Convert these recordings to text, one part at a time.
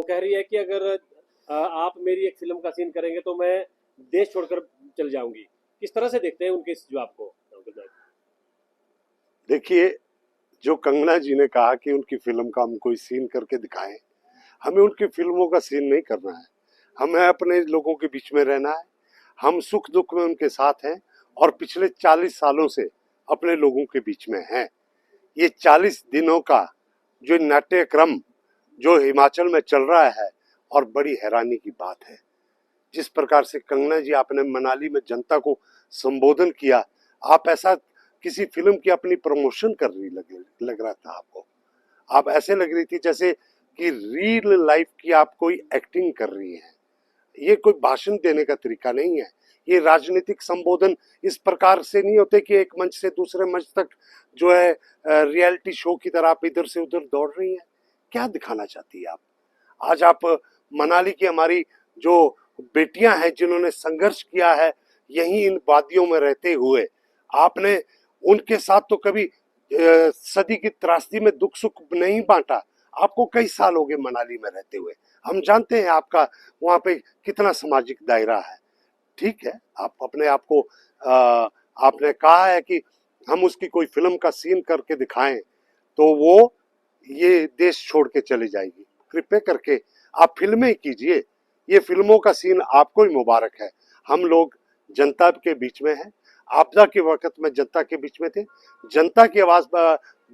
वो कह रही है कि अगर आप मेरी एक फिल्म का सीन करेंगे तो मैं देश छोड़कर चल जाऊंगी। किस तरह से देखते हैं उनके इस जवाब को अंकल साहब? देखिए, जो कंगना जी ने कहा कि उनकी फिल्म का हम कोई सीन करके दिखाएं, हमें उनकी फिल्मों का सीन नहीं करना है। हमें अपने लोगों के बीच में रहना है। हम सुख दुख में उनके साथ हैं और पिछले 40 सालों से अपने लोगों के बीच में हैं। ये 40 दिनों का जो नाट्यक्रम जो हिमाचल में चल रहा है, और बड़ी हैरानी की बात है जिस प्रकार से कंगना जी आपने मनाली में जनता को संबोधन किया, आप ऐसा किसी फिल्म की अपनी प्रमोशन कर रही लग रहा था आपको। आप ऐसे लग रही थी जैसे कि रियल लाइफ की आप कोई एक्टिंग कर रही हैं। ये कोई भाषण देने का तरीका नहीं है। ये राजनीतिक संबोधन इस प्रकार से नहीं होते कि एक मंच से दूसरे मंच तक जो है रियलिटी शो की तरह आप इधर से उधर दौड़ रही हैं। क्या दिखाना चाहती है आप? आज आप मनाली की हमारी जो बेटियां हैं जिन्होंने संघर्ष किया है यहीं इन वादियों में रहते हुए, आपने उनके साथ तो कभी सदी की त्रासदी में दुख सुख नहीं बांटा। आपको कई साल हो गए मनाली में रहते हुए, हम जानते हैं आपका वहां पे कितना सामाजिक दायरा है। ठीक है, आप अपने आप को आपने कहा है कि हम उसकी कोई फिल्म का सीन करके दिखाएं तो वो ये देश छोड़ के चली जाएगी। कृपया करके आप फिल्में कीजिए। ये फिल्मों का सीन आपको ही मुबारक है। हम लोग जनता के बीच में हैं। आपदा के वक्त में जनता के बीच में थे। जनता की आवाज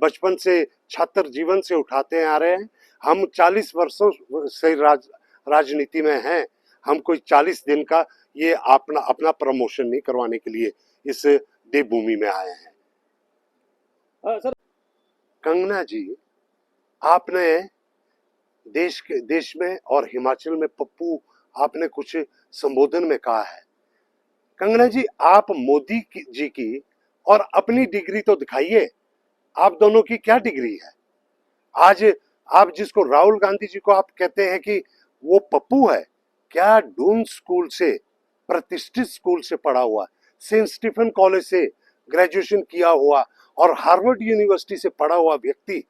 बचपन से छात्र जीवन से उठाते आ रहे हैं। हम 40 वर्षों से राजनीति में हैं। हम कोई 40 दिन का ये अपना अपना प्रमोशन नहीं करवाने के लिए इस देवभूमि में आए हैं। सर, कंगना जी, आपने देश में और हिमाचल में पप्पू आपने कुछ संबोधन में कहा है। कंगना जी, आप मोदी जी की और अपनी डिग्री तो दिखाइए। आप दोनों की क्या डिग्री है? आज आप जिसको राहुल गांधी जी को आप कहते हैं कि वो पप्पू है, क्या डून स्कूल से, प्रतिष्ठित स्कूल से पढ़ा हुआ, सेंट स्टीफन कॉलेज से ग्रेजुएशन किया हुआ और हार्वर्ड यूनिवर्सिटी से पढ़ा हुआ व्यक्ति,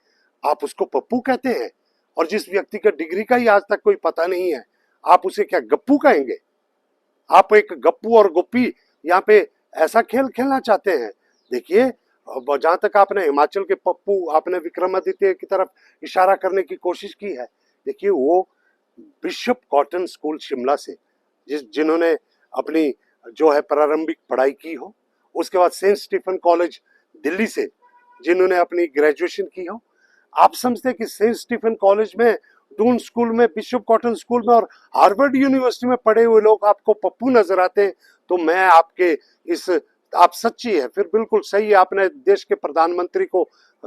आप उसको पप्पू कहते हैं? और जिस व्यक्ति का डिग्री का ही आज तक कोई पता नहीं है, आप उसे क्या गप्पू कहेंगे? आप एक गप्पू और गुप्पी यहाँ पे ऐसा खेल खेलना चाहते हैं? देखिए, जहां तक आपने हिमाचल के पप्पू, आपने विक्रमादित्य की तरफ इशारा करने की कोशिश की है। देखिए, वो बिशप कॉटन स्कूल शिमला से जिन्होंने अपनी जो है प्रारंभिक पढ़ाई की हो, उसके बाद सेंट स्टीफन कॉलेज दिल्ली से जिन्होंने अपनी ग्रेजुएशन की हो। आप समझते कि सेंट स्टीफन कॉलेज में, डून स्कूल में, बिशप कॉटन स्कूल में और हार्वर्ड यूनिवर्सिटी में पढ़े हुए लोग आपको पप्पू नजर आते हैं? तो मैं आपके इस, आप सच्ची है, फिर बिल्कुल सही है। आपने देश के प्रधानमंत्री को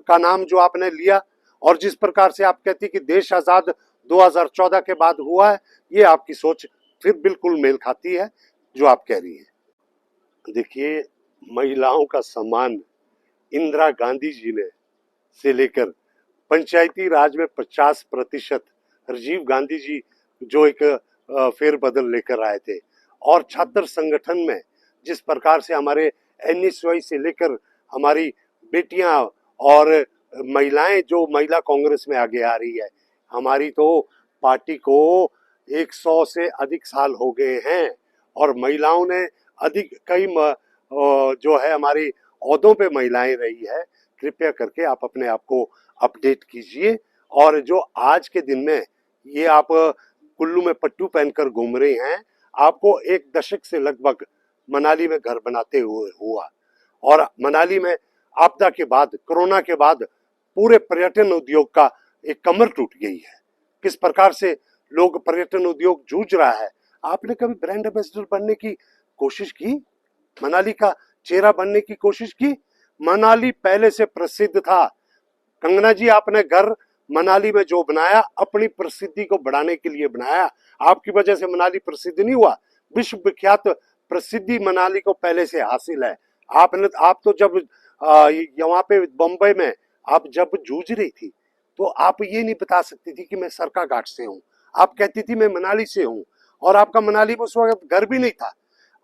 का नाम जो आपने लिया और जिस प्रकार से आप कहती कि देश आजाद 2014 के बाद हुआ है, ये आपकी सोच फिर बिल्कुल मेल खाती है जो आप कह रही है। देखिए, महिलाओं का सम्मान इंदिरा गांधी जी ने से लेकर पंचायती राज में 50%, राजीव गांधी जी जो एक फेरबदल लेकर आए थे, और छात्र संगठन में जिस प्रकार से हमारे एनएसयूआई से लेकर हमारी बेटियां और महिलाएं जो महिला कांग्रेस में आगे आ रही है, हमारी तो पार्टी को 100 से अधिक साल हो गए हैं और महिलाओं ने अधिक कई जो है हमारी ओहदों पे महिलाएं रही है। कृपया करके आप अपने आप को अपडेट कीजिए। और जो आज के दिन में ये आप कुल्लू में पट्टू पहनकर घूम रहे हैं, आपको 1 दशक से लगभग मनाली में घर बनाते हुए हुआ, और मनाली में आपदा के बाद, कोरोना के बाद पूरे पर्यटन उद्योग का एक कमर टूट गई है। किस प्रकार से लोग पर्यटन उद्योग जूझ रहा है। आपने कभी ब्रांड एम्बेसडर बनने की कोशिश की? मनाली का चेहरा बनने की कोशिश की? मनाली पहले से प्रसिद्ध था। कंगना जी, आपने घर मनाली में जो बनाया अपनी प्रसिद्धि को बढ़ाने के लिए बनाया। आपकी वजह से मनाली प्रसिद्ध नहीं हुआ। विश्व विख्यात प्रसिद्धि मनाली को पहले से हासिल है। आप तो जब यहाँ पे बम्बई में आप जब जूझ रही थी तो आप ये नहीं बता सकती थी कि मैं सरका घाट से हूँ। आप कहती थी मैं मनाली से हूँ, और आपका मनाली में उस वक्त घर भी नहीं था।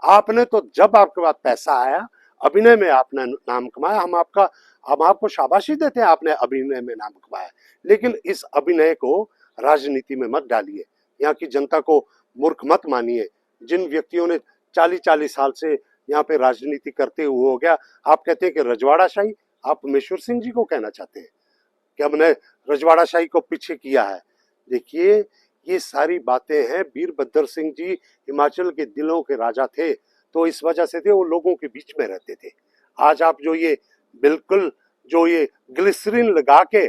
आपने तो जब आपके पास पैसा आया, अभिनय में आपने नाम कमाया, हम आपको शाबाशी देते हैं, आपने अभिनय में नाम कमाया। लेकिन इस अभिनय को राजनीति में मत डालिए, यहाँ की जनता को मूर्ख मत मानिए। जिन व्यक्तियों ने 40-40 साल से यहाँ पे राजनीति करते हुए हो गया, आप कहते हैं कि रजवाड़ाशाही, आप मेश्वर सिंह जी को कहना चाहते हैं कि हमने रजवाड़ाशाही को पीछे किया है। देखिए, ये सारी बातें हैं, वीरभद्र सिंह जी हिमाचल के दिलों के राजा थे, तो इस वजह से थे वो लोगों के बीच में रहते थे। आज आप जो ये बिल्कुल जो ये ग्लिसरीन लगा के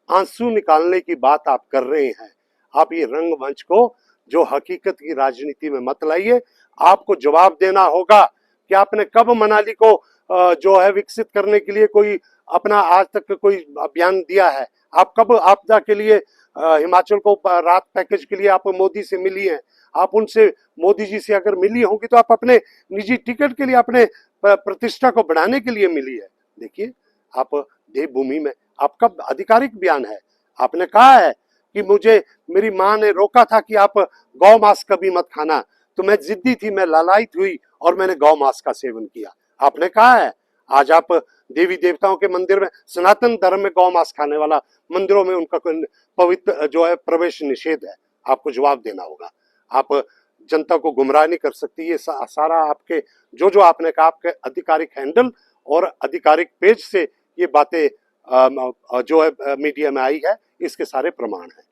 आंसू निकालने की बात आप कर रहे हैं, आप ये रंगमंच को जो हकीकत की राजनीति में मत लाइए। आपको जवाब देना होगा कि आपने कब मनाली को जो है विकसित करने के लिए कोई अपना आज तक कोई अभियान दिया है। आप कब आपदा के लिए हिमाचल को राहत पैकेज के लिए आप मोदी से मिली हैं। आप उनसे मोदी जी से अगर मिली होंगी तो आप अपने निजी टिकट के लिए, अपने प्रतिष्ठा को बढ़ाने के लिए मिली है। देखिए, आप देवभूमि में आपका आधिकारिक बयान है, आपने कहा है कि मुझे मेरी माँ ने रोका था कि आप गौ मांस कभी मत खाना, तो मैं जिद्दी थी, मैं लालायित हुई और मैंने गौ मांस का सेवन किया, आपने कहा है। आज आप देवी देवताओं के मंदिर में, सनातन धर्म में गौ मांस खाने वाला मंदिरों में उनका पवित्र जो है प्रवेश निषेध है, आपको जवाब देना होगा। आप जनता को गुमराह नहीं कर सकती। ये सारा आपके जो आपने कहा, आपके आधिकारिक हैंडल और आधिकारिक पेज से ये बातें जो है मीडिया में आई है, इसके सारे प्रमाण हैं।